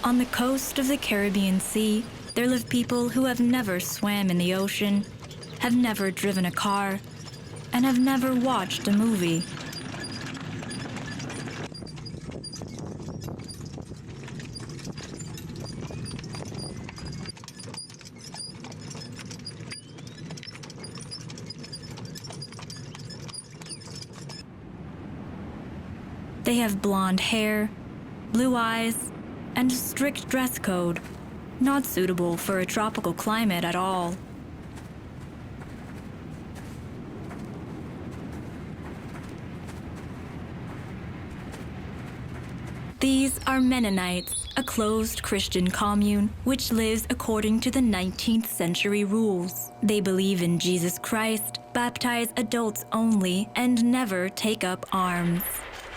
On the coast of the Caribbean Sea, there live people who have never swam in the ocean, have never driven a car, and have never watched a movie. They have blonde hair, blue eyes, and a strict dress code, not suitable for a tropical climate at all. These are Mennonites, a closed Christian commune which lives according to the 19th century rules. They believe in Jesus Christ, baptize adults only, and never take up arms.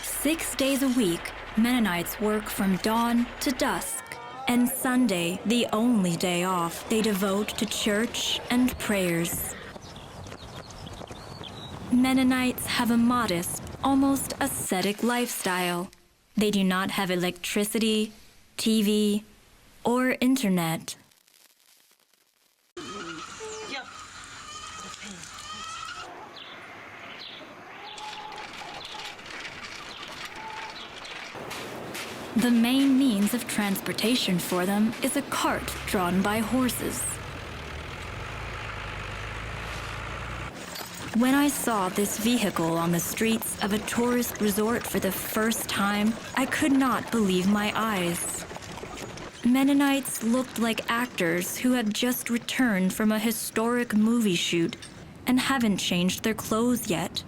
6 days a week, Mennonites work from dawn to dusk, and Sunday, the only day off, they devote to church and prayers. Mennonites have a modest, almost ascetic lifestyle. They do not have electricity, TV, or internet. The main means of transportation for them is a cart drawn by horses. When I saw this vehicle on the streets of a tourist resort for the first time, I could not believe my eyes. Mennonites looked like actors who had just returned from a historic movie shoot and haven't changed their clothes yet.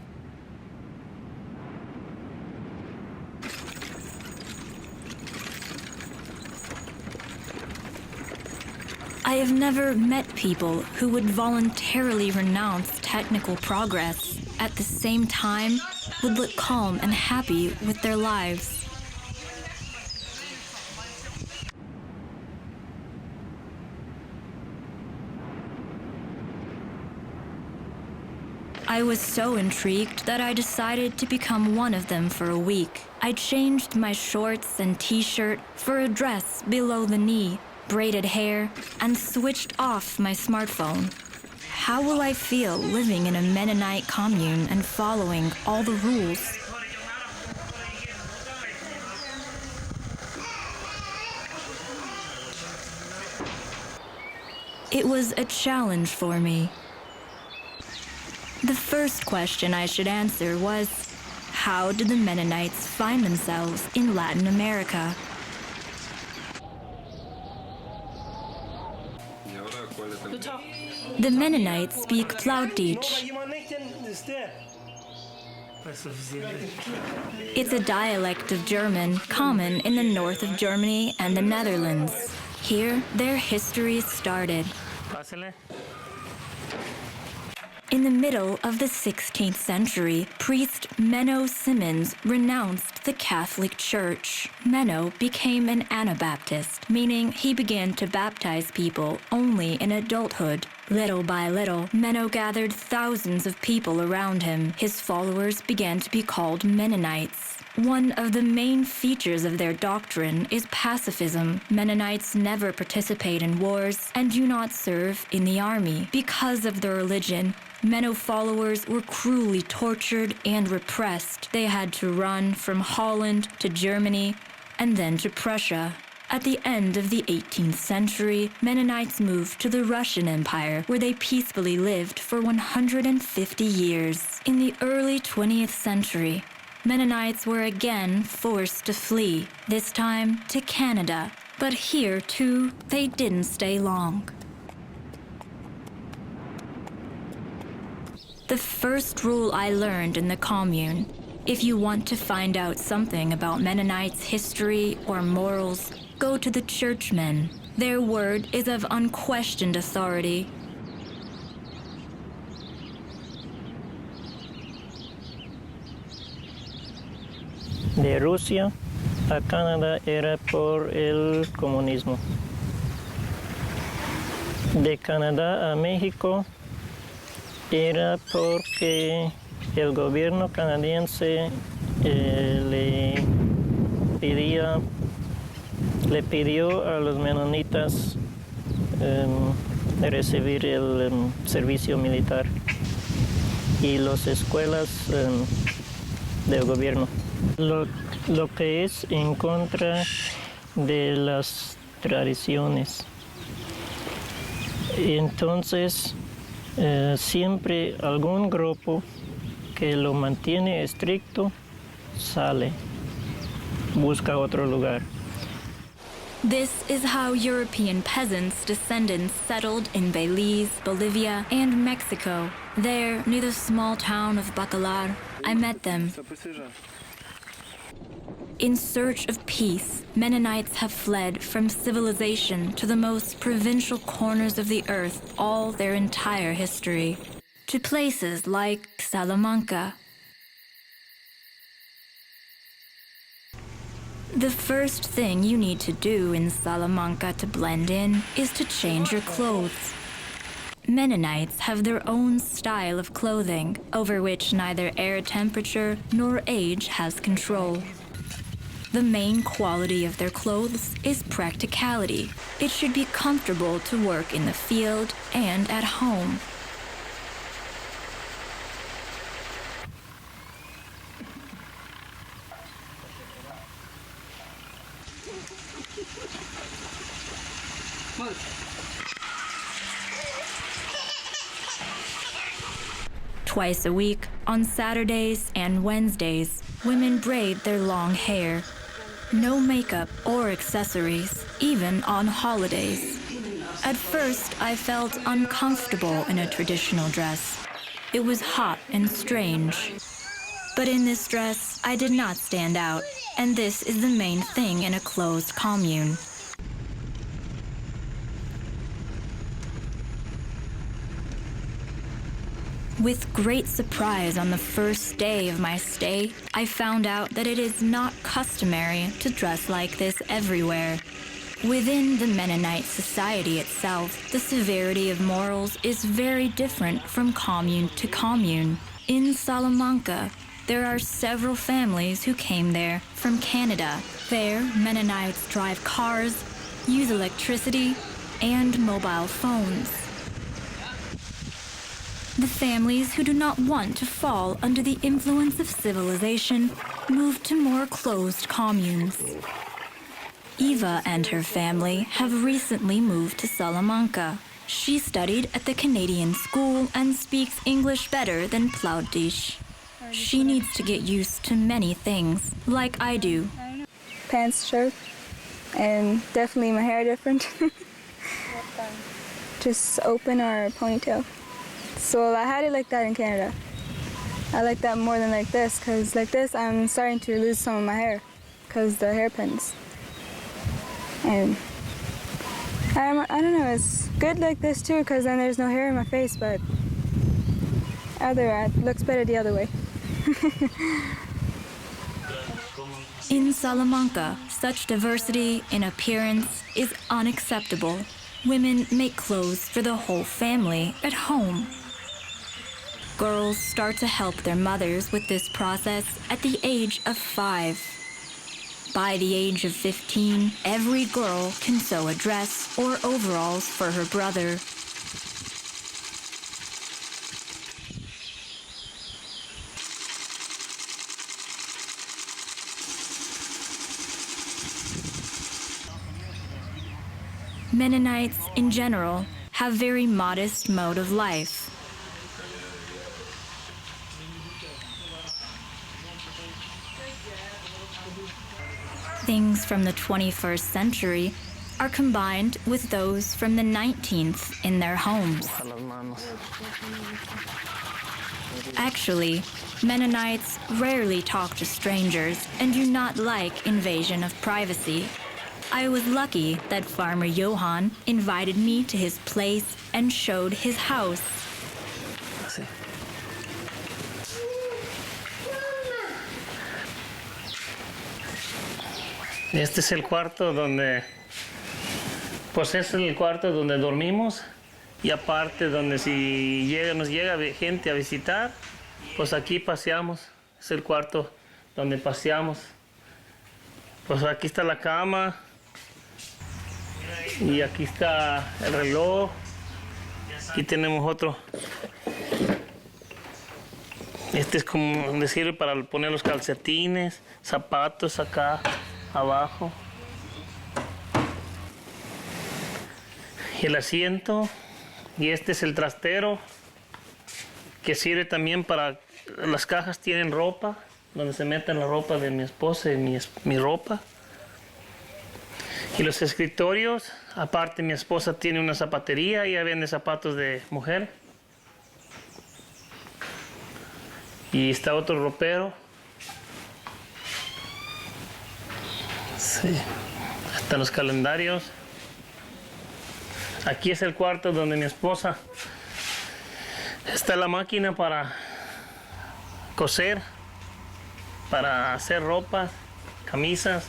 I have never met people who would voluntarily renounce technical progress, at the same time would look calm and happy with their lives. I was so intrigued that I decided to become one of them for a week. I changed my shorts and t-shirt for a dress below the knee, braided hair, and switched off my smartphone. How will I feel living in a Mennonite commune and following all the rules? It was a challenge for me. The first question I should answer was, how did the Mennonites find themselves in Latin America? The Mennonites speak Plautdietsch. It's a dialect of German common in the north of Germany and the Netherlands. Here, their history started. In the middle of the 16th century, priest Menno Simons renounced the Catholic Church. Menno became an Anabaptist, meaning he began to baptize people only in adulthood. Little by little, Menno gathered thousands of people around him. His followers began to be called Mennonites. One of the main features of their doctrine is pacifism. Mennonites never participate in wars and do not serve in the army. Because of their religion, Menno followers were cruelly tortured and repressed. They had to run from Holland to Germany and then to Prussia. At the end of the 18th century, Mennonites moved to the Russian Empire, where they peacefully lived for 150 years. In the early 20th century, Mennonites were again forced to flee, this time to Canada. But here, too, they didn't stay long. The first rule I learned in the commune: if you want to find out something about Mennonites' history or morals, go to the churchmen. Their word is of unquestioned authority. De Rusia a Canadá era por el comunismo. De Canadá a México era porque el gobierno canadiense le pedía le pidió a los menonitas recibir el servicio militar y las escuelas del gobierno. Lo que es en contra de las tradiciones. Entonces, siempre algún grupo que lo mantiene estricto sale, busca otro lugar. This is how European peasants' descendants settled in Belize, Bolivia, and Mexico. There, near the small town of Bacalar, I met them. In search of peace, Mennonites have fled from civilization to the most provincial corners of the earth all their entire history, to places like Salamanca. The first thing you need to do in Salamanca to blend in is to change your clothes. Mennonites have their own style of clothing, over which neither air temperature nor age has control. The main quality of their clothes is practicality. It should be comfortable to work in the field and at home. Twice a week, on Saturdays and Wednesdays, women braid their long hair. No makeup or accessories, even on holidays. At first, I felt uncomfortable in a traditional dress. It was hot and strange. But in this dress, I did not stand out, and this is the main thing in a closed commune. With great surprise on the first day of my stay, I found out that it is not customary to dress like this everywhere. Within the Mennonite society itself, the severity of morals is very different from commune to commune. In Salamanca, there are several families who came there from Canada. There, Mennonites drive cars, use electricity, and mobile phones. The families who do not want to fall under the influence of civilization move to more closed communes. Eva and her family have recently moved to Salamanca. She studied at the Canadian school and speaks English better than Plautdish. She needs to get used to many things, like I do. Pants, shirt, and definitely my hair different. Just open or ponytail. So I had it like that in Canada. I like that more than like this, because like this I'm starting to lose some of my hair because the hairpins. And I don't know, it's good like this too, because then there's no hair in my face, but it looks better the other way. In Salamanca, such diversity in appearance is unacceptable. Women make clothes for the whole family at home. Girls start to help their mothers with this process at the age of 5. By the age of 15, every girl can sew a dress or overalls for her brother. Mennonites, in general, have very modest mode of life. Things from the 21st century are combined with those from the 19th in their homes. Actually, Mennonites rarely talk to strangers and do not like invasion of privacy. I was lucky that Farmer Johan invited me to his place and showed his house. Este es el cuarto donde, pues es el cuarto donde dormimos y aparte donde si nos llega gente a visitar, pues aquí paseamos. Es el cuarto donde paseamos. Pues aquí está la cama, Y aquí está el reloj. Aquí tenemos otro. Este es como donde sirve para poner los calcetines, zapatos acá abajo. Y el asiento. Y este es el trastero, que sirve también para... Las cajas tienen ropa, donde se meten la ropa de mi esposa y mi ropa. Y los escritorios, aparte mi esposa tiene una zapatería, ella vende zapatos de mujer. Y está otro ropero. Sí. Están los calendarios. Aquí es el cuarto donde mi esposa... Está la máquina para coser, para hacer ropa, camisas.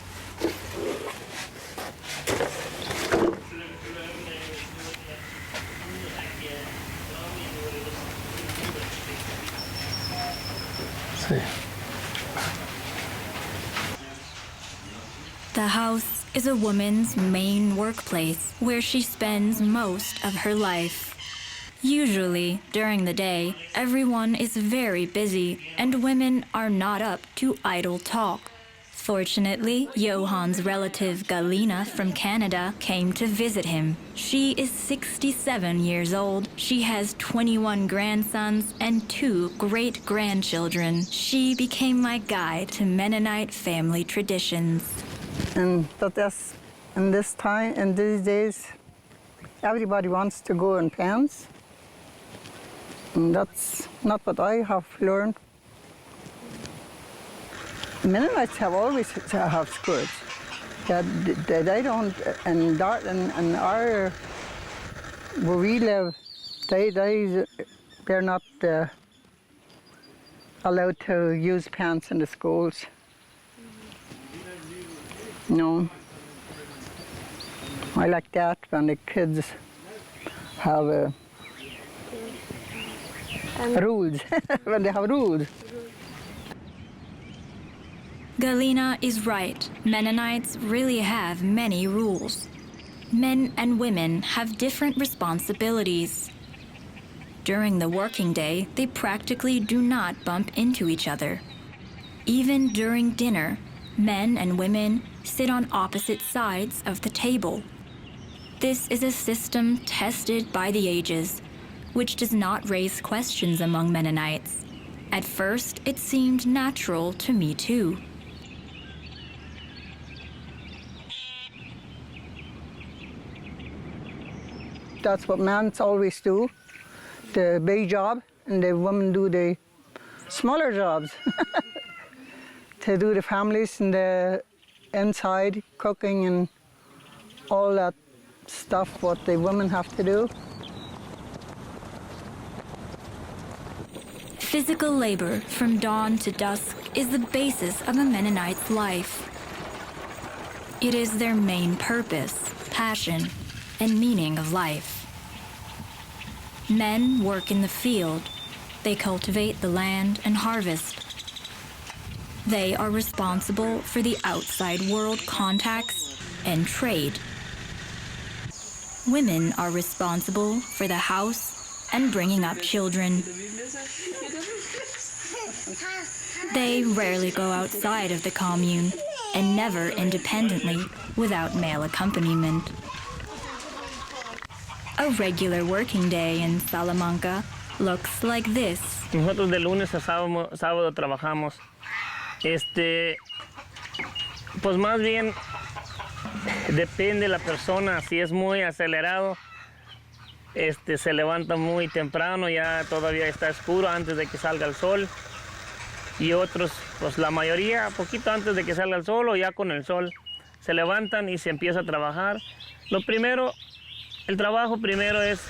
Sí. The house is a woman's main workplace where she spends most of her life. Usually, during the day, everyone is very busy and women are not up to idle talk. Fortunately, Johan's relative Galina from Canada came to visit him. She is 67 years old. She has 21 grandsons and 2 great-grandchildren. She became my guide to Mennonite family traditions. And that is, in this time, in these days, everybody wants to go in pants. And that's not what I have learned. Mennonites have always have skirts. They don't, and our, where we live, they're not allowed to use pants in the schools. No. I like that when the kids have rules, when they have rules. Galina is right. Mennonites really have many rules. Men and women have different responsibilities. During the working day, they practically do not bump into each other. Even during dinner, men and women sit on opposite sides of the table. This is a system tested by the ages, which does not raise questions among Mennonites. At first, it seemed natural to me too. That's what men always do, the big job, and the women do the smaller jobs. To do the families and the inside cooking and all that stuff what the women have to do. Physical labor from dawn to dusk is the basis of a Mennonite's life. It is their main purpose, passion, and meaning of life. Men work in the field. They cultivate the land and harvest. They are responsible for the outside world contacts and trade. Women are responsible for the house and bringing up children. They rarely go outside of the commune and never independently without male accompaniment. A regular working day in Salamanca looks like this. Nosotros de lunes a sábado trabajamos. Pues más bien depende la persona. Si es muy acelerado, se levanta muy temprano, ya todavía está oscuro antes de que salga el sol. Y otros, pues la mayoría, poquito antes de que salga el sol o ya con el sol, se levantan y se empieza a trabajar. El trabajo primero es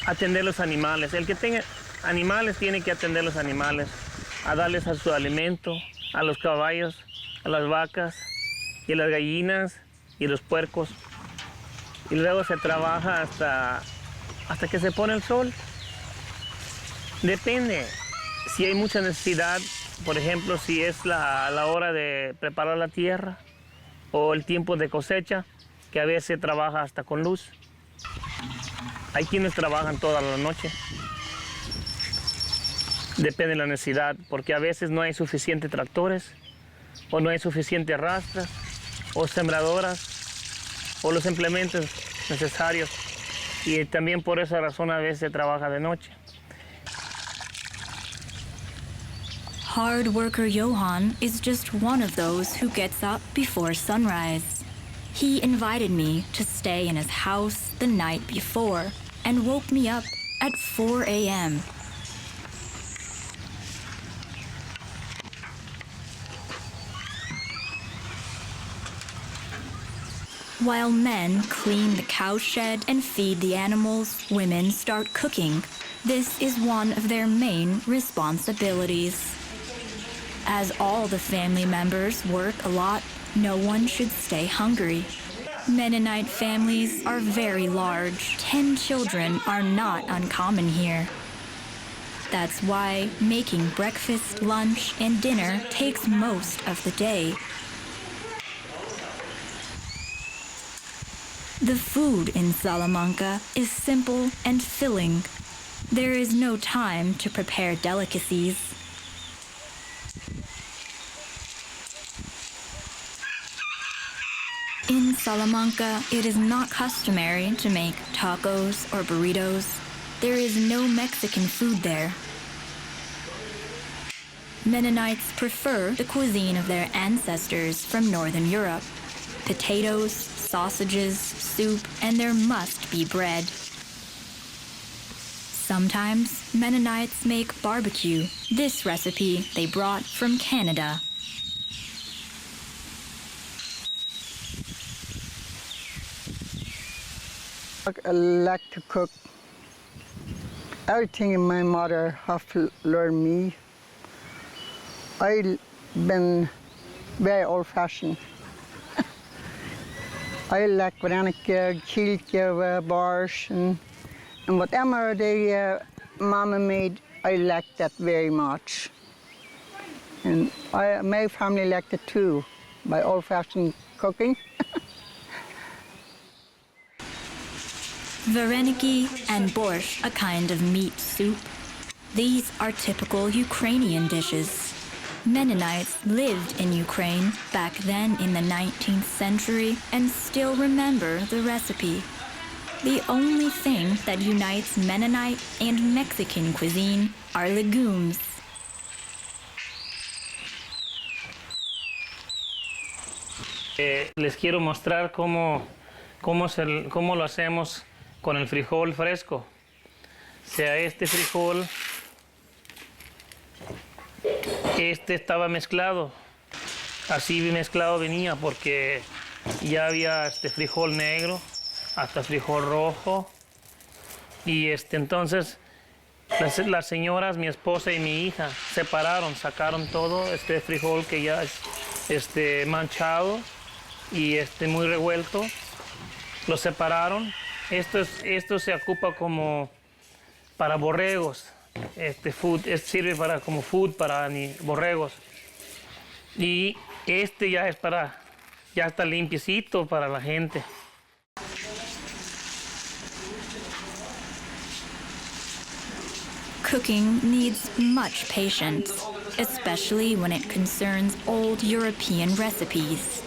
atender los animales. El que tenga animales tiene que atender los animales, a darles a su alimento, a los caballos, a las vacas y a las gallinas y los puercos. Y luego se trabaja hasta que se pone el sol. Depende. Si hay mucha necesidad, por ejemplo, si es la hora de preparar la tierra o el tiempo de cosecha, que a veces trabaja hasta con luz. Hay quienes trabajan toda la noche. Depende de la necesidad, porque a veces no hay suficientes tractores, o no hay suficientes rastras, o sembradoras, o los implementos necesarios. Y también por esa razón a veces se trabaja de noche. Hard worker Johan is just one of those who gets up before sunrise. He invited me to stay in his house the night before and woke me up at 4 a.m. While men clean the cowshed and feed the animals, women start cooking. This is one of their main responsibilities. As all the family members work a lot, no one should stay hungry. Mennonite families are very large. 10 children are not uncommon here. That's why making breakfast, lunch, and dinner takes most of the day. The food in Salamanca is simple and filling. There is no time to prepare delicacies. In Salamanca, it is not customary to make tacos or burritos. There is no Mexican food there. Mennonites prefer the cuisine of their ancestors from Northern Europe. Potatoes, sausages, soup, and there must be bread. Sometimes Mennonites make barbecue. This recipe they brought from Canada. I like to cook. Everything my mother have learned me. I've been very old-fashioned. I like varenike, kilke, barsh, and whatever the mama made, I like that very much. And my family liked it too, by old-fashioned cooking. Vareniki and borscht, a kind of meat soup. These are typical Ukrainian dishes. Mennonites lived in Ukraine back then in the 19th century and still remember the recipe. The only thing that unites Mennonite and Mexican cuisine are legumes. Les quiero mostrar cómo lo hacemos con el frijol fresco. O sea, este frijol, este estaba mezclado. Así mezclado venía porque ya había frijol negro, hasta frijol rojo. Y entonces las señoras, mi esposa y mi hija, sacaron todo este frijol que ya es manchado y muy revuelto. Lo separaron. Esto se ocupa como para borregos. Sirve como food para borregos. Y ya está limpiecito para la gente. Cooking needs much patience, especially when it concerns old European recipes.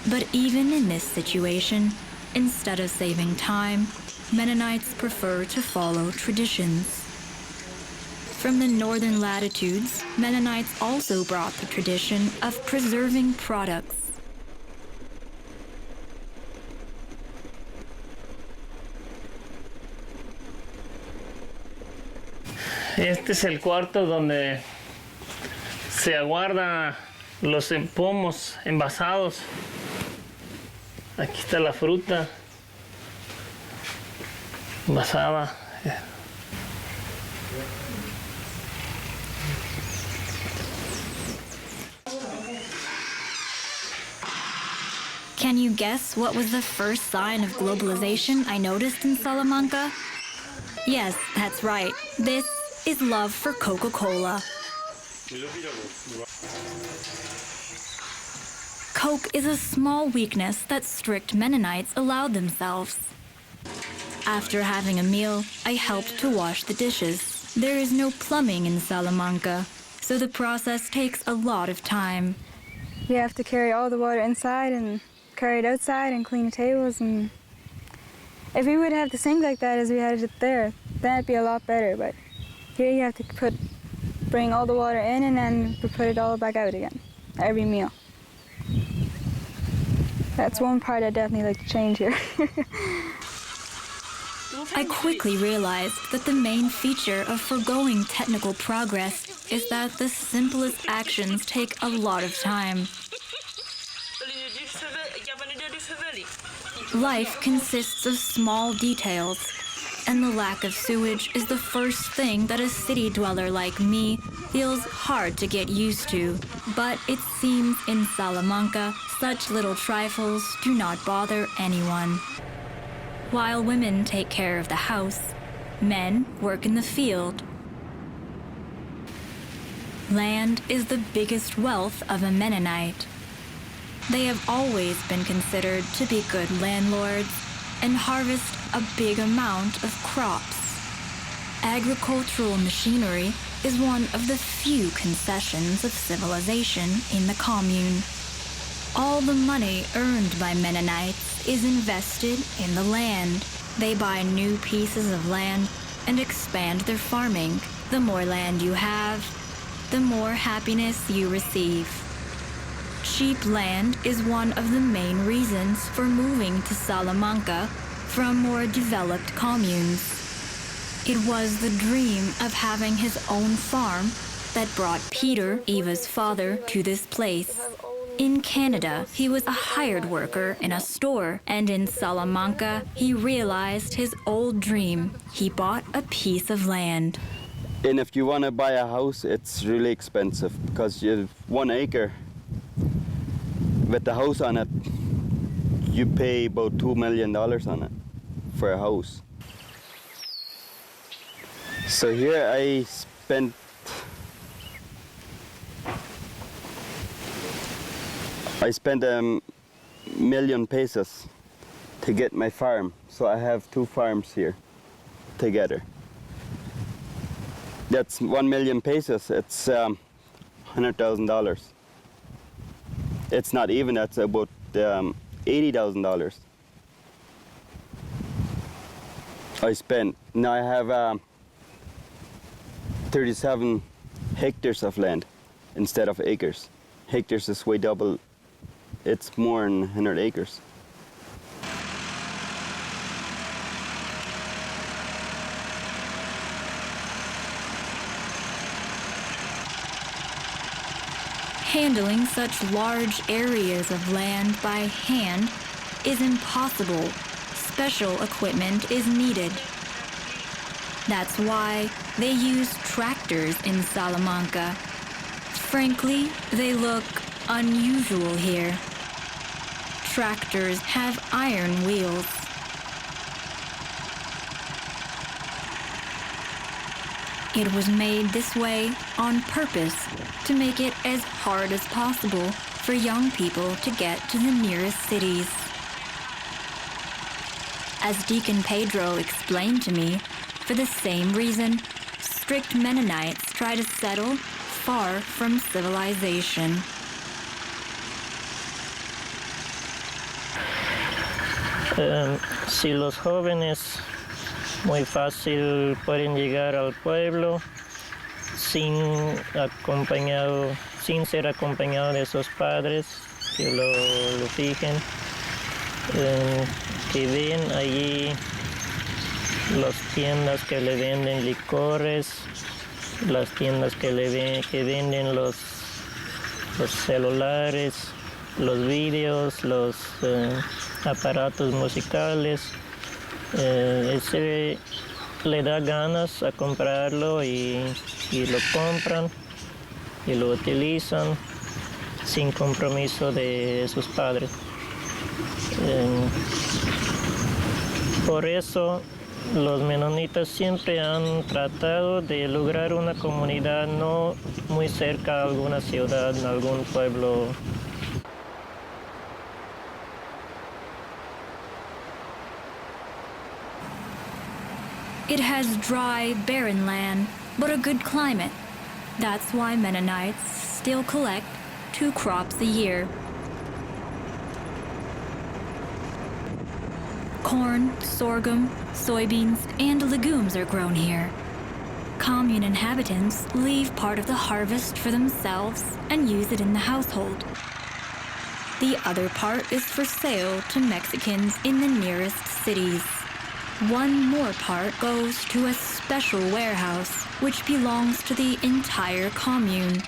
But even in this situation, instead of saving time, Mennonites prefer to follow traditions. From the northern latitudes, Mennonites also brought the tradition of preserving products. Este es el cuarto donde se aguardan los pomos envasados. Aquí está la fruta envasada. Can you guess what was the first sign of globalization I noticed in Salamanca? Yes, that's right. This is love for Coca-Cola. Coke is a small weakness that strict Mennonites allowed themselves. After having a meal, I helped to wash the dishes. There is no plumbing in Salamanca, so the process takes a lot of time. We have to carry all the water inside and carry it outside and clean the tables. And if we would have the sink like that as we had it there, that'd be a lot better. But here you have to bring all the water in and then put it all back out again, every meal. That's one part I definitely like to change here. I quickly realized that the main feature of foregoing technical progress is that the simplest actions take a lot of time. Life consists of small details, and the lack of sewage is the first thing that a city dweller like me feels hard to get used to. But it seems in Salamanca, such little trifles do not bother anyone. While women take care of the house, men work in the field. Land is the biggest wealth of a Mennonite. They have always been considered to be good landlords and harvest a big amount of crops. Agricultural machinery is one of the few concessions of civilization in the commune. All the money earned by Mennonites is invested in the land. They buy new pieces of land and expand their farming. The more land you have, the more happiness you receive. Cheap land is one of the main reasons for moving to Salamanca from more developed communes. It was the dream of having his own farm that brought Peter, Eva's father, to this place. In Canada, he was a hired worker in a store, and in Salamanca, he realized his old dream. He bought a piece of land. And if you want to buy a house, it's really expensive because you have 1 acre. With the house on it, you pay about $2 million on it for a house. So here I spent $1 million pesos to get my farm. So I have 2 farms here together. That's 1 million pesos. It's $100,000. It's not even. That's about $80,000. I spent. Now I have 37 hectares of land instead of acres. Hectares is way double. It's more than 100 acres. Handling such large areas of land by hand is impossible. Special equipment is needed. That's why they use tractors in Salamanca. Frankly, they look unusual here. Tractors have iron wheels. It was made this way on purpose to make it as hard as possible for young people to get to the nearest cities. As Deacon Pedro explained to me, for the same reason, strict Mennonites try to settle far from civilization. Si los jóvenes muy fácil pueden llegar al pueblo sin ser acompañado de sus padres que lo fijen, que ven allí las tiendas que le venden licores, las tiendas que venden los celulares, los vídeos, los aparatos musicales. Ese le da ganas a comprarlo y lo compran y lo utilizan sin compromiso de sus padres. Por eso los menonitas siempre han tratado de lograr una comunidad no muy cerca a alguna ciudad, a algún pueblo. It has dry, barren land, but a good climate. That's why Mennonites still collect 2 crops a year. Corn, sorghum, soybeans, and legumes are grown here. Commune inhabitants leave part of the harvest for themselves and use it in the household. The other part is for sale to Mexicans in the nearest cities. One more part goes to a special warehouse, which belongs to the entire commune.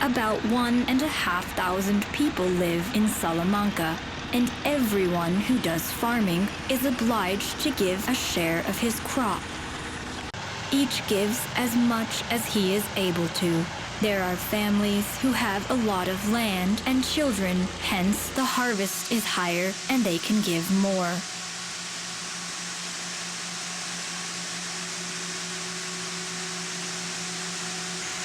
About 1,500 people live in Salamanca, and everyone who does farming is obliged to give a share of his crop. Each gives as much as he is able to. There are families who have a lot of land and children, hence the harvest is higher and they can give more.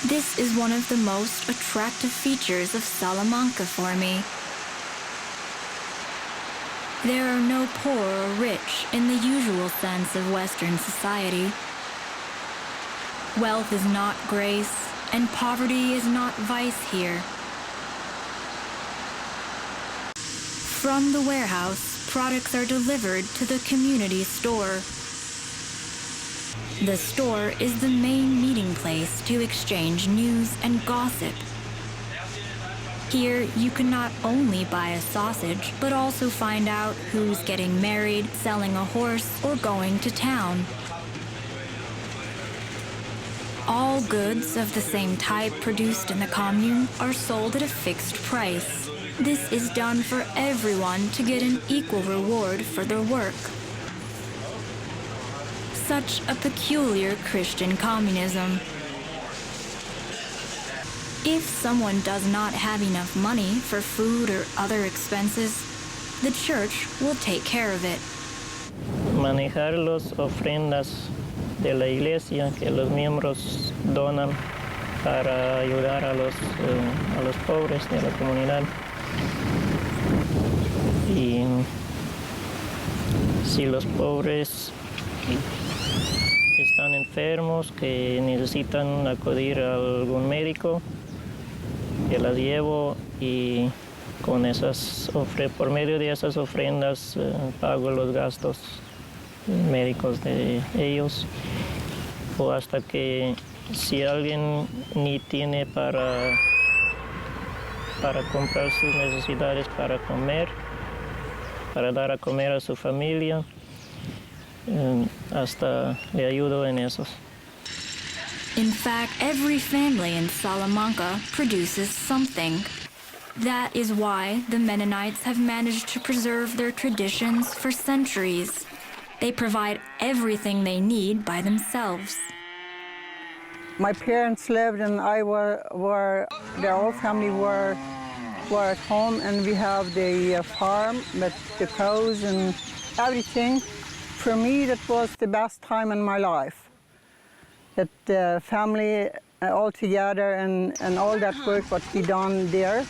This is one of the most attractive features of Salamanca for me. There are no poor or rich in the usual sense of Western society. Wealth is not grace, and poverty is not vice here. From the warehouse, products are delivered to the community store. The store is the main meeting place to exchange news and gossip. Here, you can not only buy a sausage, but also find out who's getting married, selling a horse, or going to town. All goods of the same type produced in the commune are sold at a fixed price. This is done for everyone to get an equal reward for their work. Such a peculiar Christian communism. If someone does not have enough money for food or other expenses, the church will take care of it. Manejar las ofrendas de la iglesia que los miembros donan para ayudar a los pobres de la comunidad. Y si los pobres están enfermos, que necesitan acudir a algún médico, que las llevo y con por medio de esas ofrendas pago los gastos médicos de ellos, o hasta que si alguien ni tiene para comprar sus necesidades para comer, para dar a comer a su familia, hasta le ayudo en esos. In fact, every family in Salamanca produces something. That is why the Mennonites have managed to preserve their traditions for centuries. They provide everything they need by themselves. My parents lived and their whole family were at home, and we have the farm with the cows and everything. For me, that was the best time in my life. That the family all together and all that work what we done there.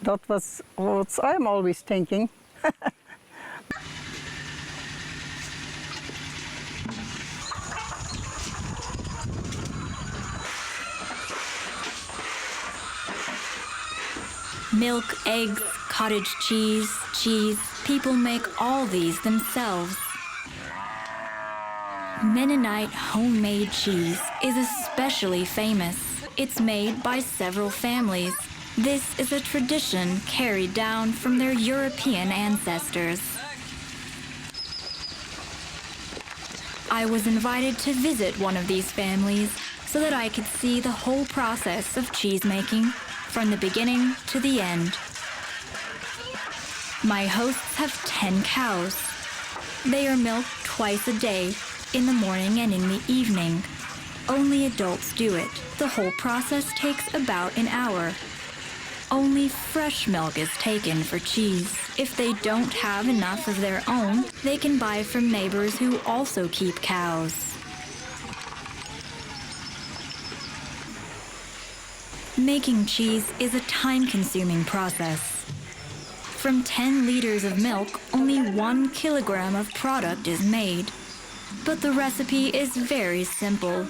That was what I'm always thinking. Milk, eggs, cottage cheese. People make all these themselves. Mennonite homemade cheese is especially famous. It's made by several families. This is a tradition carried down from their European ancestors. I was invited to visit one of these families so that I could see the whole process of cheese making from the beginning to the end. My hosts have 10 cows. They are milked twice a day, in the morning and in the evening. Only adults do it. The whole process takes about an hour. Only fresh milk is taken for cheese. If they don't have enough of their own, they can buy from neighbors who also keep cows. Making cheese is a time-consuming process. From 10 liters of milk, only 1 kilogram of product is made. But the recipe is very simple.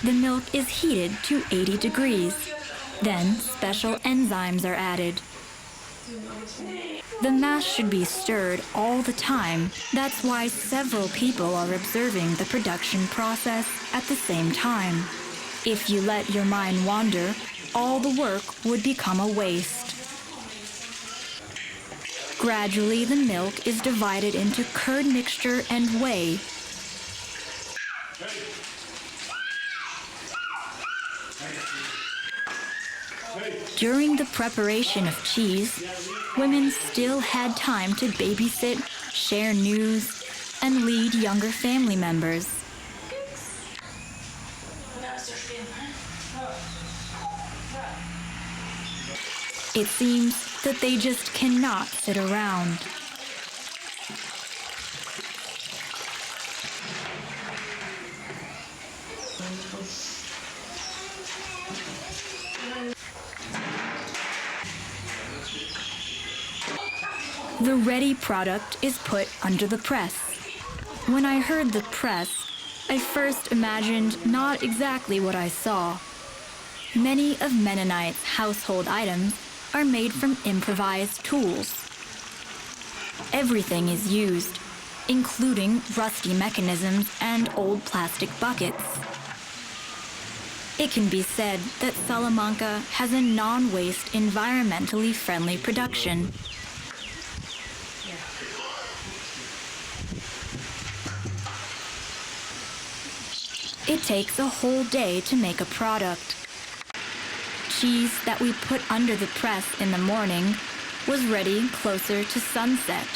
The milk is heated to 80 degrees. Then special enzymes are added. The mass should be stirred all the time. That's why several people are observing the production process at the same time. If you let your mind wander, all the work would become a waste. Gradually, the milk is divided into curd mixture and whey. During the preparation of cheese, women still had time to babysit, share news, and lead younger family members. It seems that they just cannot sit around. The ready product is put under the press. When I heard the press, I first imagined not exactly what I saw. Many of Mennonites' household items are made from improvised tools. Everything is used, including rusty mechanisms and old plastic buckets. It can be said that Salamanca has a non-waste, environmentally friendly production. It takes a whole day to make a product. Cheese that we put under the press in the morning was ready closer to sunset.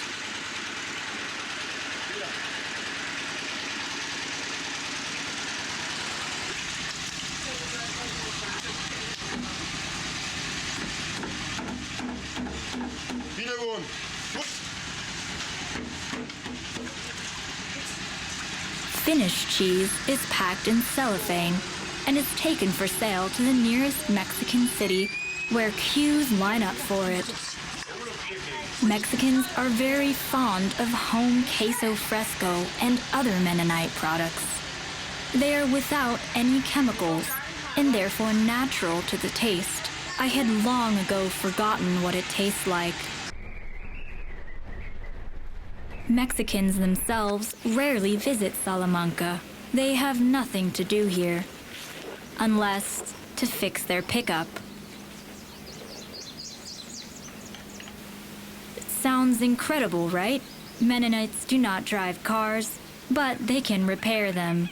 Finished cheese is packed in cellophane and is taken for sale to the nearest Mexican city where queues line up for it. Mexicans are very fond of home queso fresco and other Mennonite products. They are without any chemicals and therefore natural to the taste. I had long ago forgotten what it tastes like. Mexicans themselves rarely visit Salamanca. They have nothing to do here, unless to fix their pickup. It sounds incredible, right? Mennonites do not drive cars, but they can repair them.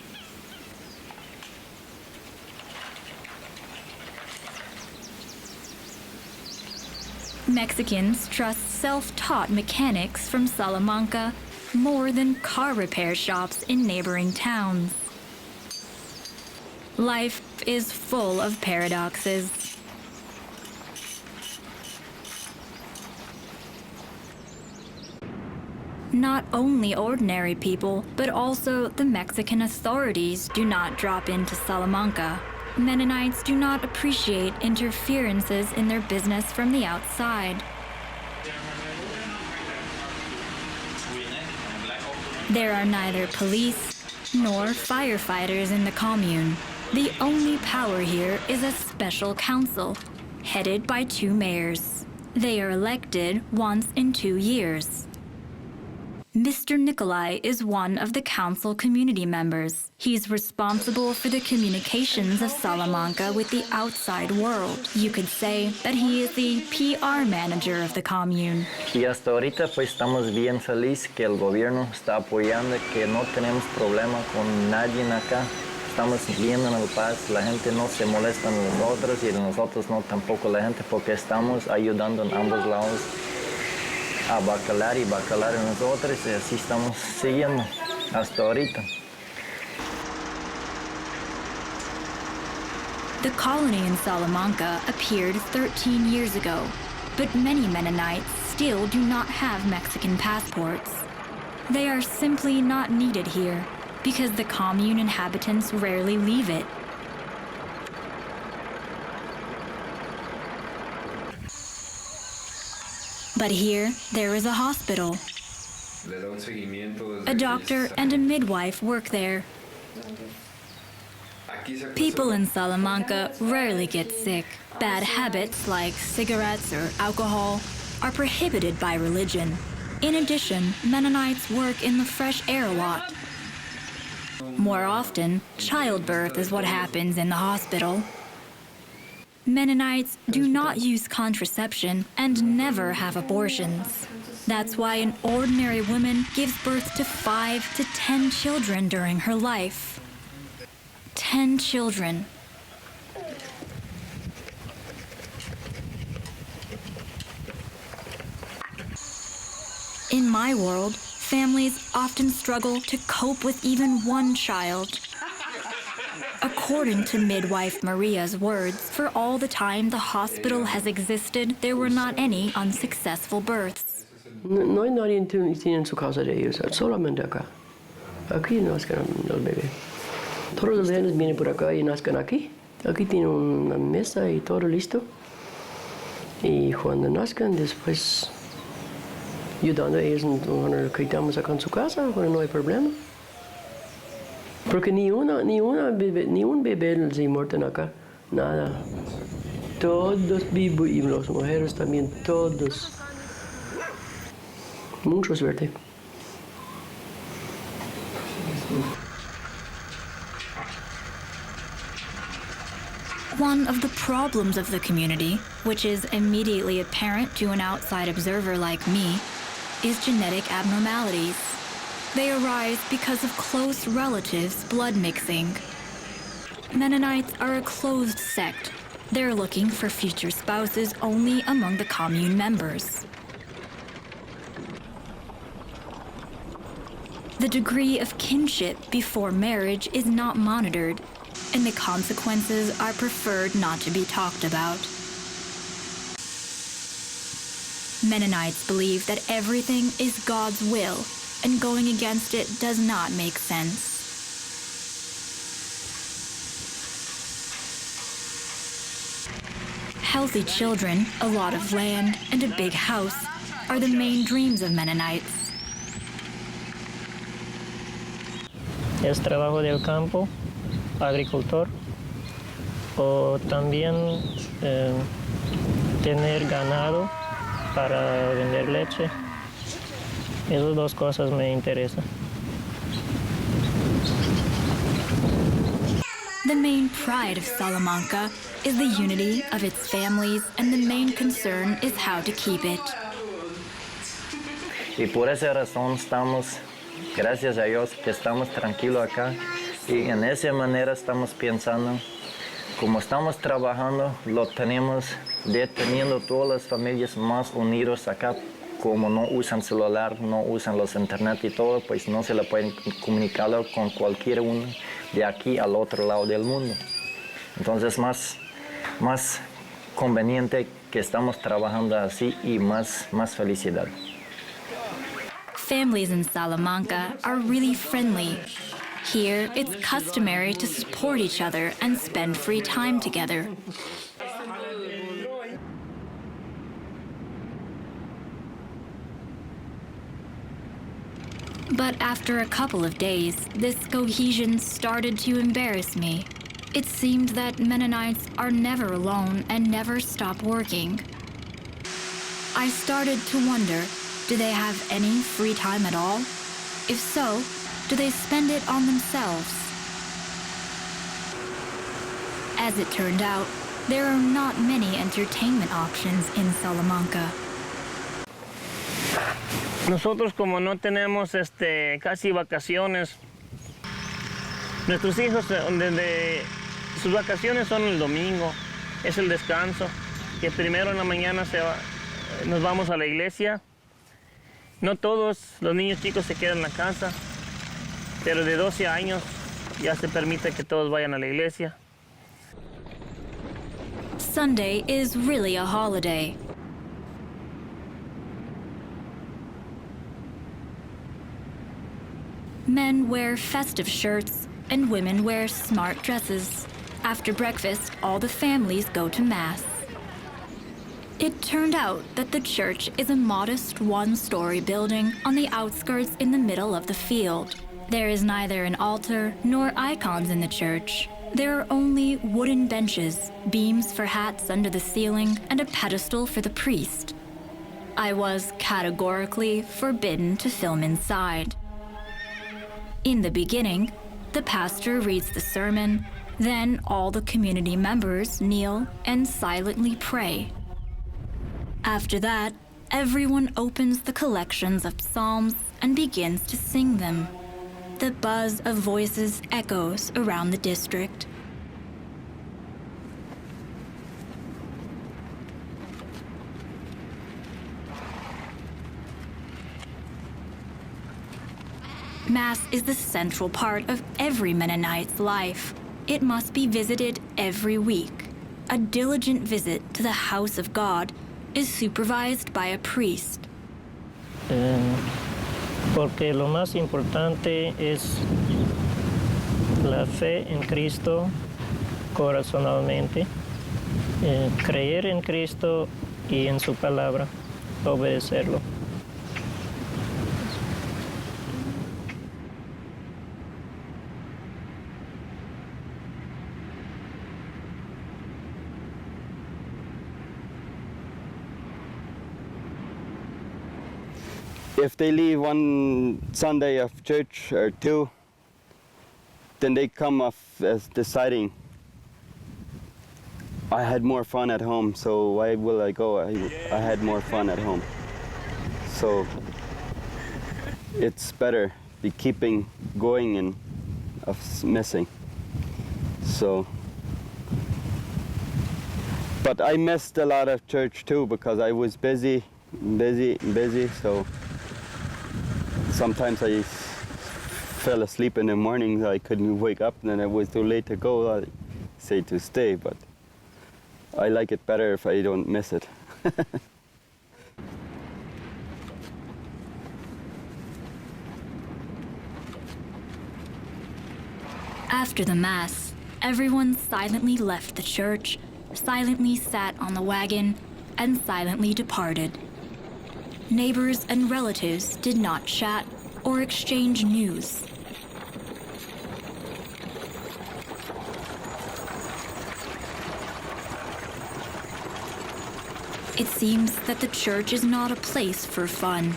Mexicans trust self-taught mechanics from Salamanca more than car repair shops in neighboring towns. Life is full of paradoxes. Not only ordinary people, but also the Mexican authorities do not drop into Salamanca. Mennonites do not appreciate interferences in their business from the outside. There are neither police nor firefighters in the commune. The only power here is a special council, headed by 2 mayors. They are elected once in 2 years. Mr. Nikolai is one of the council community members. He's responsible for the communications of Salamanca with the outside world. You could say that he is the PR manager of the commune. Y hasta ahorita pues estamos bien felices que el gobierno está apoyando, que no tenemos problema con nadie acá. Estamos viviendo en paz, la gente no se molesta en nosotros y nosotros no tampoco la gente porque estamos ayudando en ambos lados a bacalar y bacalar en nosotros y así estamos siguiendo hasta ahorita. The colony in Salamanca appeared 13 years ago, but many Mennonites still do not have Mexican passports. They are simply not needed here because the commune inhabitants rarely leave it. But here, there is a hospital. A doctor and a midwife work there. People in Salamanca rarely get sick. Bad habits like cigarettes or alcohol are prohibited by religion. In addition, Mennonites work in the fresh air a lot. More often, childbirth is what happens in the hospital. Mennonites do not use contraception and never have abortions. That's why an ordinary woman gives birth to 5 to 10 children during her life. 10 children. In my world, families often struggle to cope with even one child. According to midwife Maria's words, for all the time the hospital has existed, there were not any unsuccessful births. No hay nadie en su casa de ellos, solamente acá. Aquí nazcan los bebés. Todos los nenes vienen por acá y nazcan aquí. Aquí tienen una mesa y todo listo. Y cuando nazcan, después ayudando a ellos cuando quitamos acá en su casa, cuando no hay problema. Porque ni un bebé se muerten acá, nada. Todos vivos y las mujeres también, todos. Mucha suerte. One of the problems of the community, which is immediately apparent to an outside observer like me, is genetic abnormalities. They arise because of close relatives blood mixing. Mennonites are a closed sect. They're looking for future spouses only among the commune members. The degree of kinship before marriage is not monitored, and the consequences are preferred not to be talked about. Mennonites believe that everything is God's will, and going against it does not make sense. Healthy children, a lot of land, and a big house are the main dreams of Mennonites. Es trabajo del campo, agricultor, o también tener ganado para vender leche. Esas dos cosas me interesan. The main pride of Salamanca is the unity of its families, and the main concern is how to keep it. Y por esa razón estamos, gracias a Dios, que estamos tranquilos acá. Y en esa manera estamos pensando, como estamos trabajando, lo tenemos deteniendo todas las familias más unidas acá. Como no usan celular, no usan los internet y todo, pues no se le pueden comunicar con cualquier uno de aquí al otro lado del mundo. Entonces más conveniente que estamos trabajando así y más felicidad. Families in Salamanca are really friendly. Here, it's customary to support each other and spend free time together. But after a couple of days, this cohesion started to embarrass me. It seemed that Mennonites are never alone and never stop working. I started to wonder, do they have any free time at all? If so, do they spend it on themselves? As it turned out, there are not many entertainment options in Salamanca. Nosotros como no tenemos casi vacaciones, nuestros hijos desde sus vacaciones son el domingo, es el descanso, que primero en la mañana nos vamos a la iglesia. No todos los niños chicos se quedan en la casa, pero de 12 años ya se permite que todos vayan a la iglesia. Sunday is really a holiday. Men wear festive shirts and women wear smart dresses. After breakfast, all the families go to Mass. It turned out that the church is a modest one-story building on the outskirts in the middle of the field. There is neither an altar nor icons in the church. There are only wooden benches, beams for hats under the ceiling, and a pedestal for the priest. I was categorically forbidden to film inside. In the beginning, the pastor reads the sermon, then all the community members kneel and silently pray. After that, everyone opens the collections of psalms and begins to sing them. The buzz of voices echoes around the district. Mass is the central part of every Mennonite's life. It must be visited every week. A diligent visit to the house of God is supervised by a priest. Porque lo más importante es la fe en Cristo corazonalmente, creer en Cristo y en su palabra, obedecerlo. If they leave one Sunday of church or two, then they come off as deciding, I had more fun at home, so why will I go? I had more fun at home. So it's better be keeping going and of missing. So, but I missed a lot of church too because I was busy, so sometimes I fell asleep in the morning, I couldn't wake up, and then it was too late to go. I say to stay, but I like it better if I don't miss it. After the Mass, everyone silently left the church, silently sat on the wagon, and silently departed. Neighbors and relatives did not chat or exchange news. It seems that the church is not a place for fun.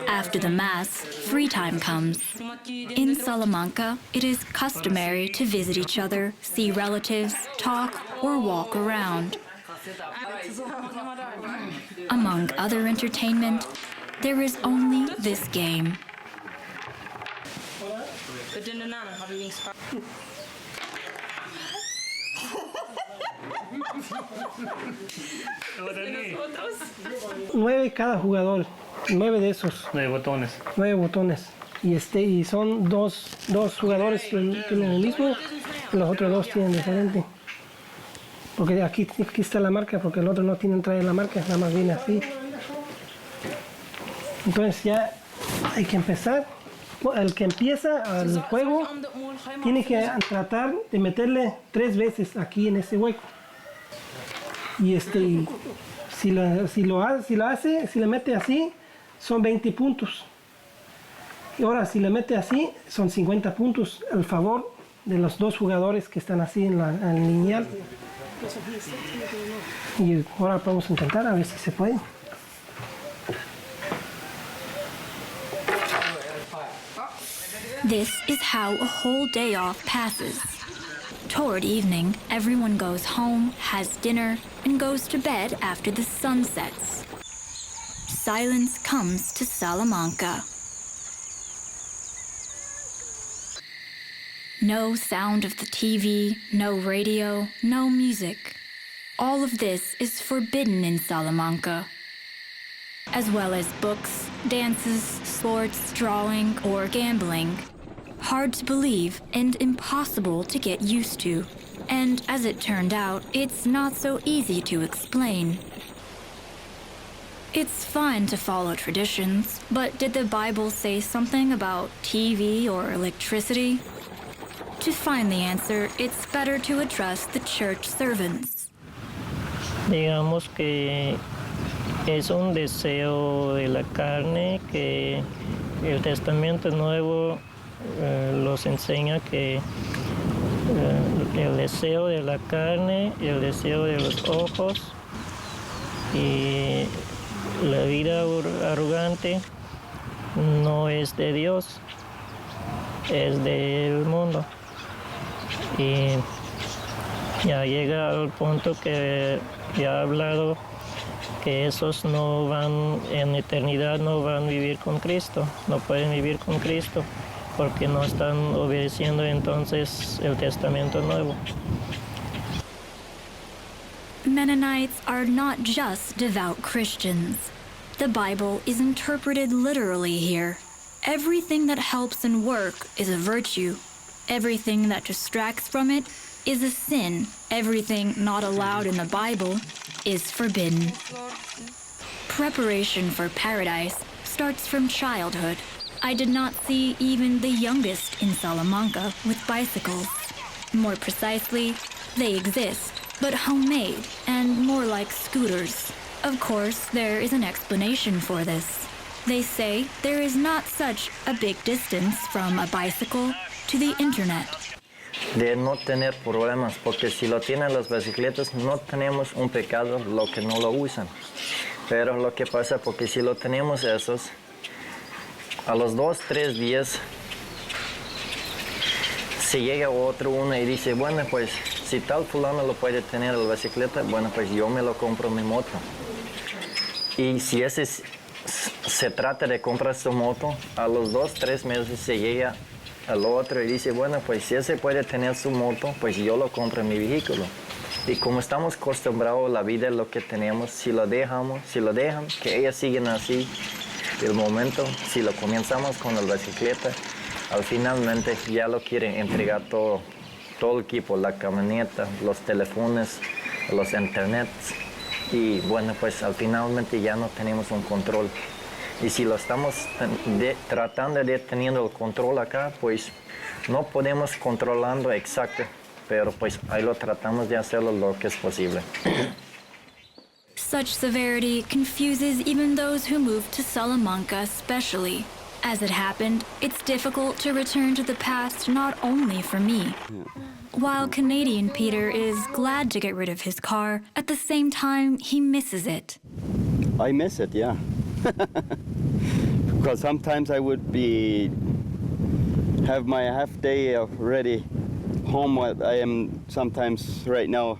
After the Mass, free time comes. In Salamanca, it is customary to visit each other, see relatives, talk, or walk around. Among other entertainment, there is only this game. Nueve cada jugador, 9 de esos. 9 botones. 9 botones. Y son dos jugadores que tienen el mismo, y los otros dos tienen diferente. Porque aquí está la marca, porque el otro no trae la marca, nada más viene así. Entonces ya hay que empezar. El que empieza el juego tiene que tratar de meterle 3 veces aquí en ese hueco. Y si le mete así, son 20 puntos. Y ahora si le mete así, son 50 puntos al favor de los dos jugadores que están así en el lineal. Y ahora vamos a intentar a ver si se puede. This is how a whole day off passes. Toward evening, everyone goes home, has dinner, and goes to bed after the sun sets. Silence comes to Salamanca. No sound of the TV, no radio, no music. All of this is forbidden in Salamanca, as well as books, dances, sports, drawing, or gambling. Hard to believe and impossible to get used to. And as it turned out, it's not so easy to explain. It's fine to follow traditions, but did the Bible say something about TV or electricity? To find the answer, it's better to address the church servants. Digamos que es un deseo de la carne que el Testamento Nuevo los enseña que el deseo de la carne, el deseo de los ojos y la vida arrogante no es de Dios, es del mundo. Y ya llega al punto que ya he hablado que esos no van en eternidad, no van a vivir con Cristo, no pueden vivir con Cristo porque no están obedeciendo entonces el Testamento Nuevo. Mennonites are not just devout Christians. The Bible is interpreted literally here. Everything that helps in work is a virtue. Everything that distracts from it is a sin. Everything not allowed in the Bible is forbidden. Preparation for paradise starts from childhood. I did not see even the youngest in Salamanca with bicycles. More precisely, they exist, but homemade and more like scooters. Of course, there is an explanation for this. They say there is not such a big distance from a bicycle to the internet. De no tener problemas, porque si lo tienen las bicicletas, no tenemos un pecado lo que no lo usan. Pero lo que pasa, porque si lo tenemos esos, a los 2-3 días, se llega uno y dice, bueno, pues, si tal fulano lo puede tener la bicicleta, bueno, pues yo me lo compro mi moto. Y si ese se trata de comprar su moto, a los 2-3 meses se llega al otro y dice, bueno, pues si ese puede tener su moto, pues yo lo compro en mi vehículo. Y como estamos acostumbrados a la vida, lo que tenemos, si lo dejan, que ellas siguen así, el momento, si lo comenzamos con la bicicleta, al finalmente ya lo quieren entregar todo el equipo, la camioneta, los teléfonos, los internets. Y bueno, pues al finalmente ya no tenemos un control. Y si lo estamos tratando de teniendo el control acá, pues no podemos controlando exacto, pero pues ahí lo tratamos de hacerlo lo que es posible. Such severity confuses even those who moved to Salamanca especially. As it happened, it's difficult to return to the past not only for me. While Canadian Peter is glad to get rid of his car, at the same time he misses it. I miss it, yeah. Because sometimes I would have my half day already home. What I am sometimes right now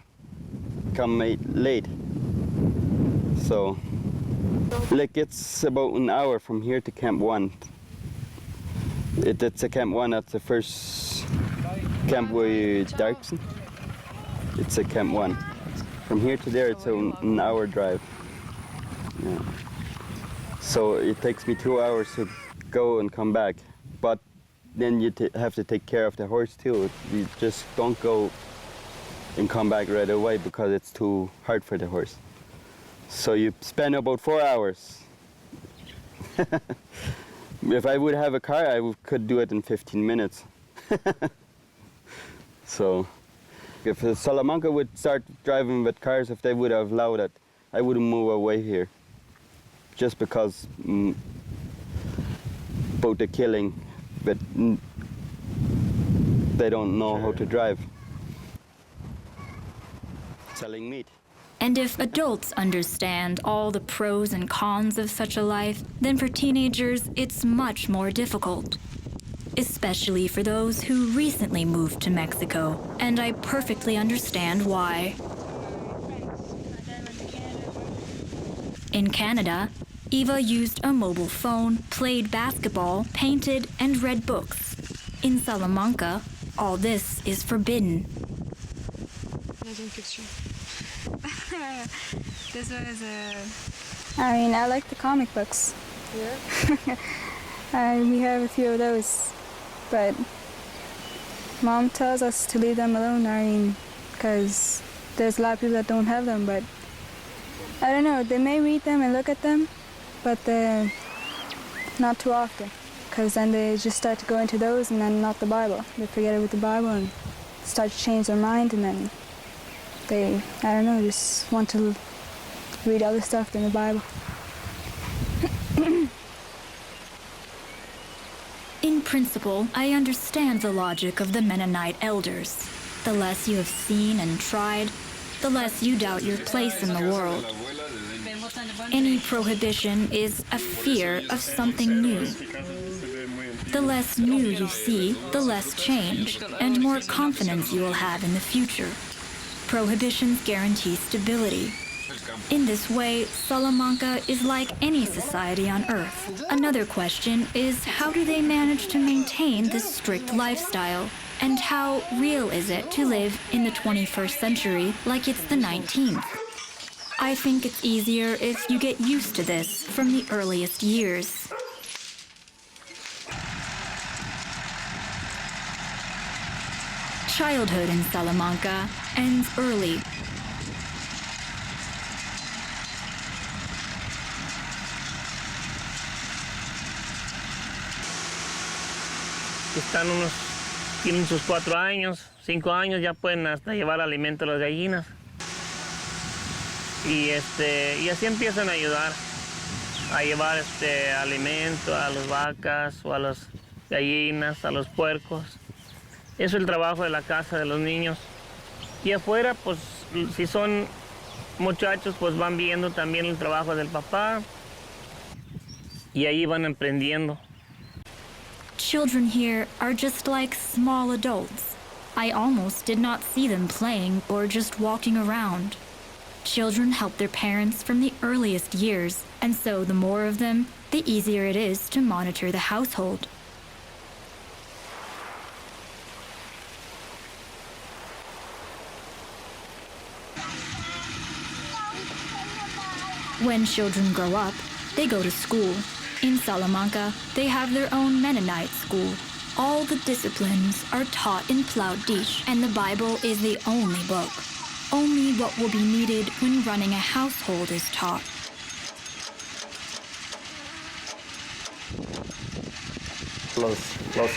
come late. So, like it's about an hour from here to Camp 1. It's a Camp 1, that's the first camp where you darken. It's a Camp 1. From here to there, it's an hour drive. Yeah. So it takes me 2 hours to go and come back. But then you have to take care of the horse too. You just don't go and come back right away because it's too hard for the horse. So you spend about 4 hours. If I would have a car, I could do it in 15 minutes. So if Salamanca would start driving with cars, if they would have allowed it, I wouldn't move away here. Just because about the killing, but they don't know how to drive. Selling meat. And if adults understand all the pros and cons of such a life, then for teenagers it's much more difficult. Especially for those who recently moved to Mexico, and I perfectly understand why. In Canada, Eva used a mobile phone, played basketball, painted, and read books. In Salamanca, all this is forbidden. This was I like the comic books. Yeah? We have a few of those, but Mom tells us to leave them alone, because there's a lot of people that don't have them, but I don't know, they may read them and look at them, but not too often, because then they just start to go into those and then not the Bible. They forget it with the Bible and start to change their mind, and then they, I don't know, just want to read other stuff than the Bible. In principle, I understand the logic of the Mennonite elders. The less you have seen and tried, the less you doubt your place in the world. Any prohibition is a fear of something new. The less new you see, the less change and more confidence you will have in the future. Prohibitions guarantee stability. In this way, Salamanca is like any society on Earth. Another question is, how do they manage to maintain this strict lifestyle? And how real is it to live in the 21st century like it's the 19th? I think it's easier if you get used to this from the earliest years. Childhood in Salamanca ends early. Tienen sus 4 años, 5 años, ya pueden hasta llevar alimento a las gallinas. Y así empiezan a ayudar, a llevar alimento a las vacas o a las gallinas, a los puercos. Eso es el trabajo de la casa de los niños. Y afuera, pues, si son muchachos, pues van viendo también el trabajo del papá y ahí van aprendiendo. Children here are just like small adults. I almost did not see them playing or just walking around. Children help their parents from the earliest years, and so the more of them, the easier it is to monitor the household. When children grow up, they go to school. In Salamanca, they have their own Mennonite school. All the disciplines are taught in Plaudish, and the Bible is the only book. Only what will be needed when running a household is taught. Los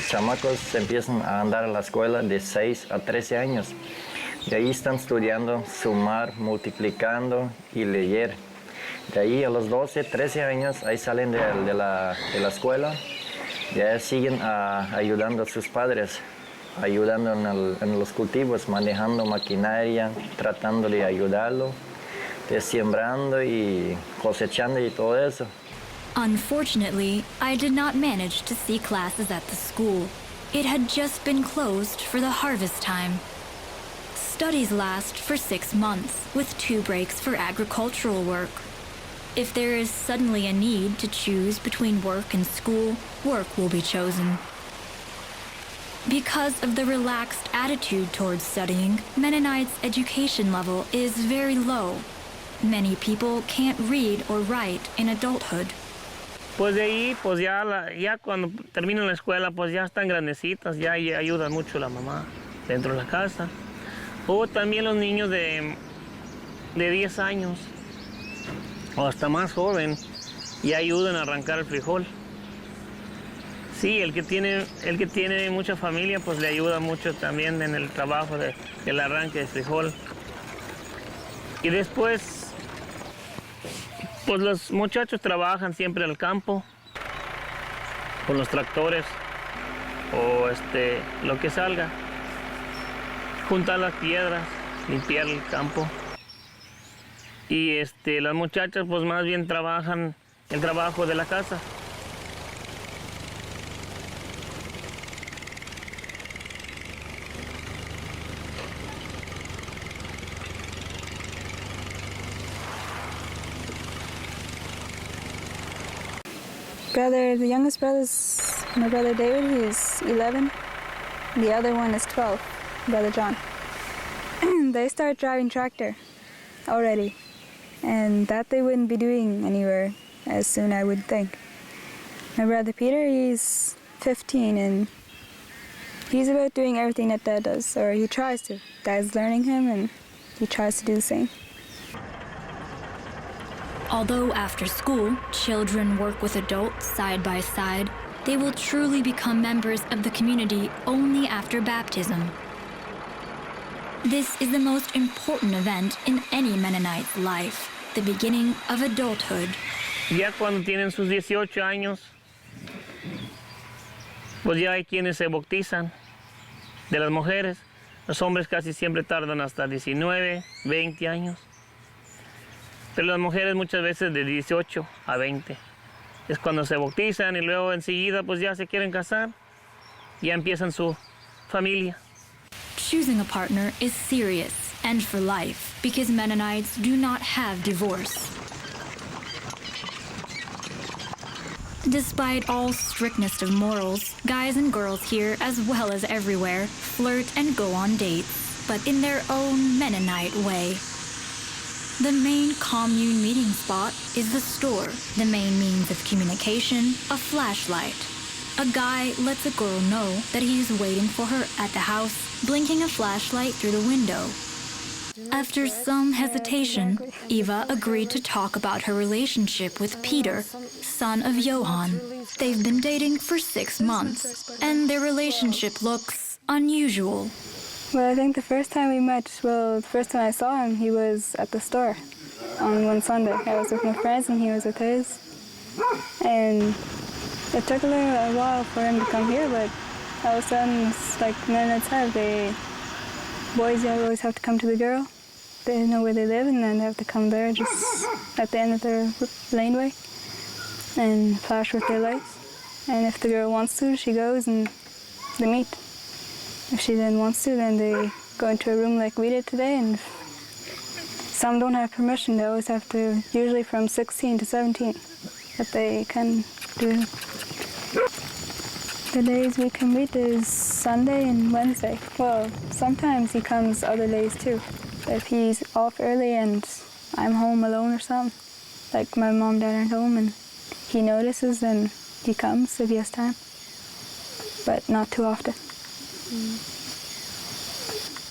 chamacos empiezan a andar a la escuela de 6 a 13 años. Y ahí están estudiando sumar, multiplicando y leer. De ahí a los 12, 13 años, ahí salen de la escuela, ya siguen ayudando a sus padres, ayudando en los cultivos, manejando maquinaria, tratando de ayudarlo, sembrando y cosechando y todo eso. Unfortunately, I did not manage to see classes at the school. It had just been closed for the harvest time. Studies last for 6 months, with 2 breaks for agricultural work. If there is suddenly a need to choose between work and school, work will be chosen. Because of the relaxed attitude towards studying, Mennonites' education level is very low. Many people can't read or write in adulthood. Pues de ahí, pues ya cuando terminan la escuela, pues ya están grandecitas, ya ayudan mucho a la mamá dentro de la casa. O también los niños de 10 años. O hasta más joven, y ayudan a arrancar el frijol. Sí, el que tiene mucha familia, pues le ayuda mucho también en el trabajo del arranque de frijol. Y después, pues los muchachos trabajan siempre en el campo, con los tractores, o lo que salga. Juntar las piedras, limpiar el campo. Y las muchachas pues más bien trabajan el trabajo de la casa. The youngest brother my brother David, he's 11. The other one is 12, brother John. They start driving tractor already. And that they wouldn't be doing anywhere as soon, I would think. My brother Peter, he's 15 and he's about doing everything that Dad does, or he tries to. Dad's learning him and he tries to do the same. Although after school, children work with adults side by side, they will truly become members of the community only after baptism. This is the most important event in any Mennonite's life, the beginning of adulthood. Ya cuando tienen sus 18 años, pues ya hay quienes se bautizan. De las mujeres, los hombres casi siempre tardan hasta 19, 20 años. Pero las mujeres muchas veces de 18 a 20. Es cuando se bautizan y luego enseguida pues ya se quieren casar. Ya empiezan su familia. Choosing a partner is serious and for life because Mennonites do not have divorce. Despite all strictness of morals, guys and girls here, as well as everywhere, flirt and go on dates, but in their own Mennonite way. The main commune meeting spot is the store, the main means of communication, a flashlight. A guy lets a girl know that he is waiting for her at the house, blinking a flashlight through the window. After some hesitation, Eva agreed to talk about her relationship with Peter, son of Johann. They've been dating for 6 months, and their relationship looks unusual. Well, I think the first time we met, the first time I saw him, he was at the store on one Sunday. I was with my friends and he was with his. And it took a little while for him to come here, but all of a sudden, it's like Mennonites have, boys always have to come to the girl. They know where they live and then they have to come there just at the end of their laneway and flash with their lights. And if the girl wants to, she goes and they meet. If she then wants to, then they go into a room like we did today, and some don't have permission. They always have to, usually from 16 to 17, that they can do. The days we can meet is Sunday and Wednesday. Well, sometimes he comes other days too. If he's off early and I'm home alone or something, like my mom and dad aren't home and he notices, then he comes if he has time, but not too often.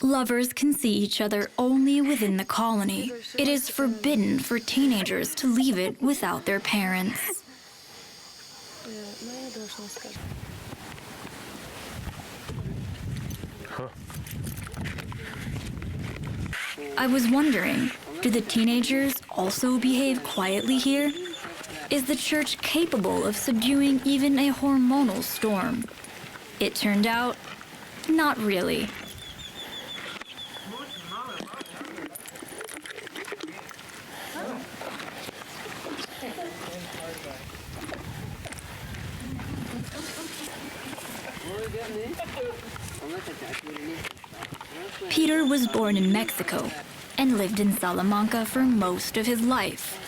Lovers can see each other only within the colony. It is forbidden for teenagers to leave it without their parents. I was wondering, do the teenagers also behave quietly here? Is the church capable of subduing even a hormonal storm? It turned out, not really. Peter was born in Mexico and lived in Salamanca for most of his life.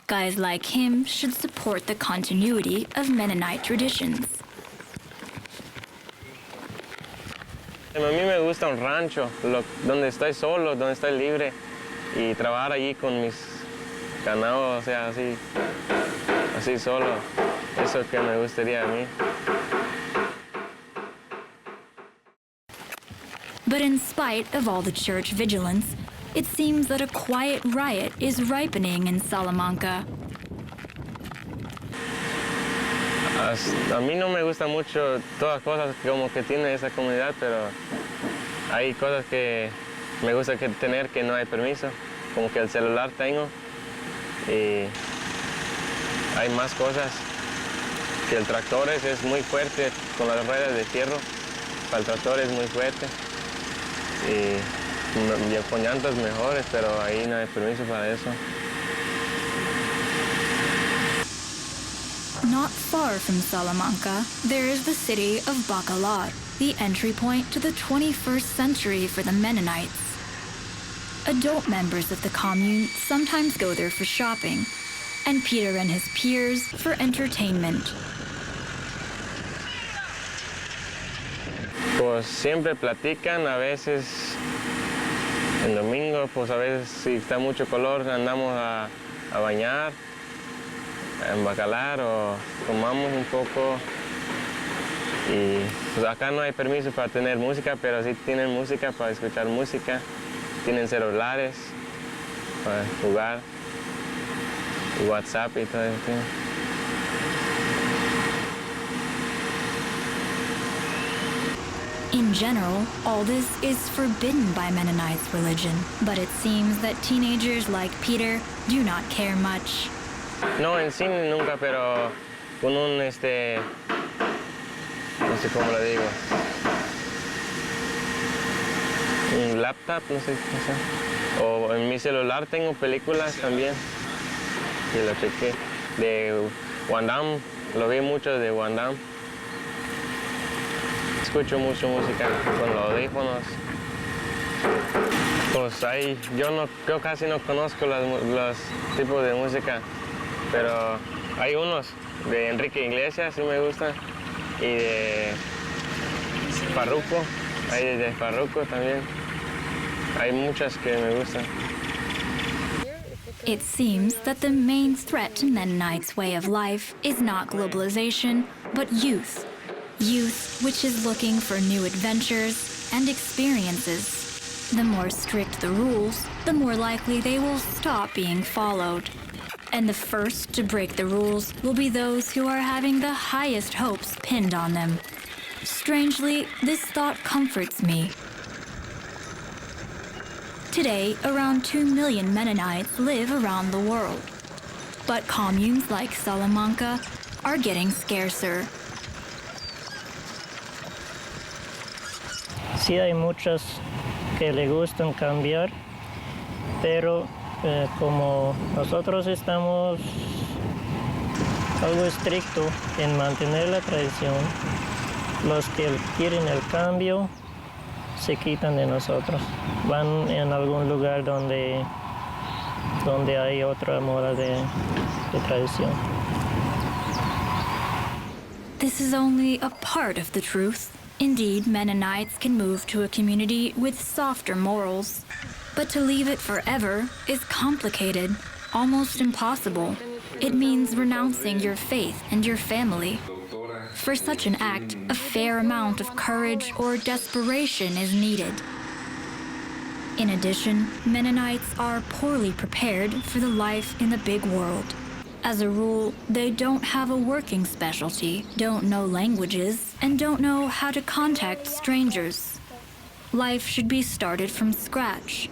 Guys like him should support the continuity of Mennonite traditions. A mí me gusta un rancho, donde estoy solo, donde estoy libre y trabajar allí con mis ganados, o sea, así solo. Eso es que me gustaría a mí. But in spite of all the church vigilance, it seems that a quiet riot is ripening in Salamanca. A mí no me gusta mucho todas las cosas como que tiene esa comunidad, pero hay cosas que me gusta tener que no hay permiso, como que el celular tengo y hay más cosas, que el tractor es muy fuerte con las ruedas de fierro, para el tractor es muy fuerte y con llantas mejores, pero ahí no hay permiso para eso. Not far from Salamanca, there is the city of Bacalar, the entry point to the 21st century for the Mennonites. Adult members of the commune sometimes go there for shopping, and Peter and his peers for entertainment. Pues siempre platican, a veces el domingo, pues a veces si está mucho calor andamos a bañar, en Bacalar o tomamos un poco y pues acá no hay permiso para tener música, pero sí tienen música para escuchar música, tienen celulares para jugar. WhatsApp y todo eso. In general, all this is forbidden by Mennonites religion, but it seems that teenagers like Peter do not care much. No, en cine nunca, pero con un, no sé cómo lo digo, un laptop, no sé. O en mi celular tengo películas también, y lo chequé, de Van Damme, lo vi mucho de Van Damme. Escucho mucho música con los audífonos. Pues ahí, yo casi no conozco los tipos de música, pero hay unos de Enrique Iglesias, sí me gusta, y de Farruko, hay de Farruko también. Hay muchas que me gustan. It seems that the main threat to Mennonites' way of life is not globalization, but youth. Youth which is looking for new adventures and experiences. The more strict the rules, the more likely they will stop being followed. And the first to break the rules will be those who are having the highest hopes pinned on them. Strangely, this thought comforts me. Today, around 2 million Mennonites live around the world. But communes like Salamanca are getting scarcer. Sí hay muchos que le gustan cambiar, pero como nosotros estamos algo estricto en mantener la tradición, los que quieren el cambio se quitan de nosotros. Van en algún lugar donde hay otra moda de tradición. This is only a part of the truth. Indeed, Mennonites can move to a community with softer morals. But to leave it forever is complicated, almost impossible. It means renouncing your faith and your family. For such an act, a fair amount of courage or desperation is needed. In addition, Mennonites are poorly prepared for the life in the big world. As a rule, they don't have a working specialty, don't know languages, and don't know how to contact strangers. Life should be started from scratch.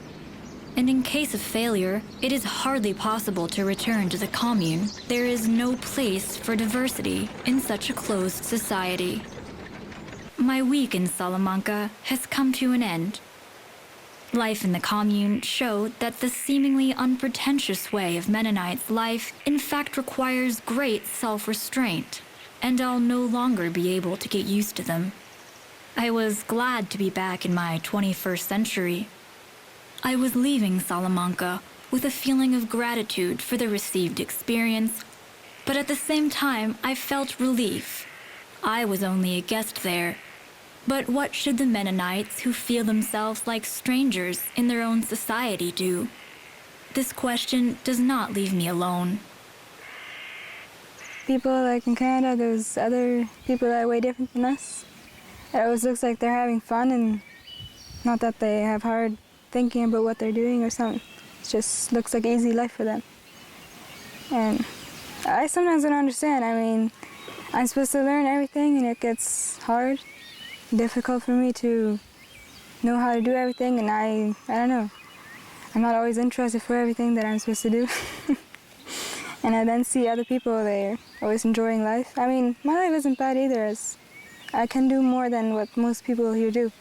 And in case of failure, it is hardly possible to return to the commune. There is no place for diversity in such a closed society. My week in Salamanca has come to an end. Life in the commune showed that the seemingly unpretentious way of Mennonites' life in fact requires great self-restraint, and I'll no longer be able to get used to them. I was glad to be back in my 21st century. I was leaving Salamanca with a feeling of gratitude for the received experience, but at the same time I felt relief. I was only a guest there. But what should the Mennonites who feel themselves like strangers in their own society do? This question does not leave me alone. People like in Canada, there's other people that are way different than us. It always looks like they're having fun, and not that they have hard thinking about what they're doing or something. It just looks like easy life for them. And I sometimes don't understand. I mean, I'm supposed to learn everything, and it gets hard. Difficult for me to know how to do everything, and I don't know. I'm not always interested for everything that I'm supposed to do. And I then see other people, they're always enjoying life. I mean, my life isn't bad either, as I can do more than what most people here do.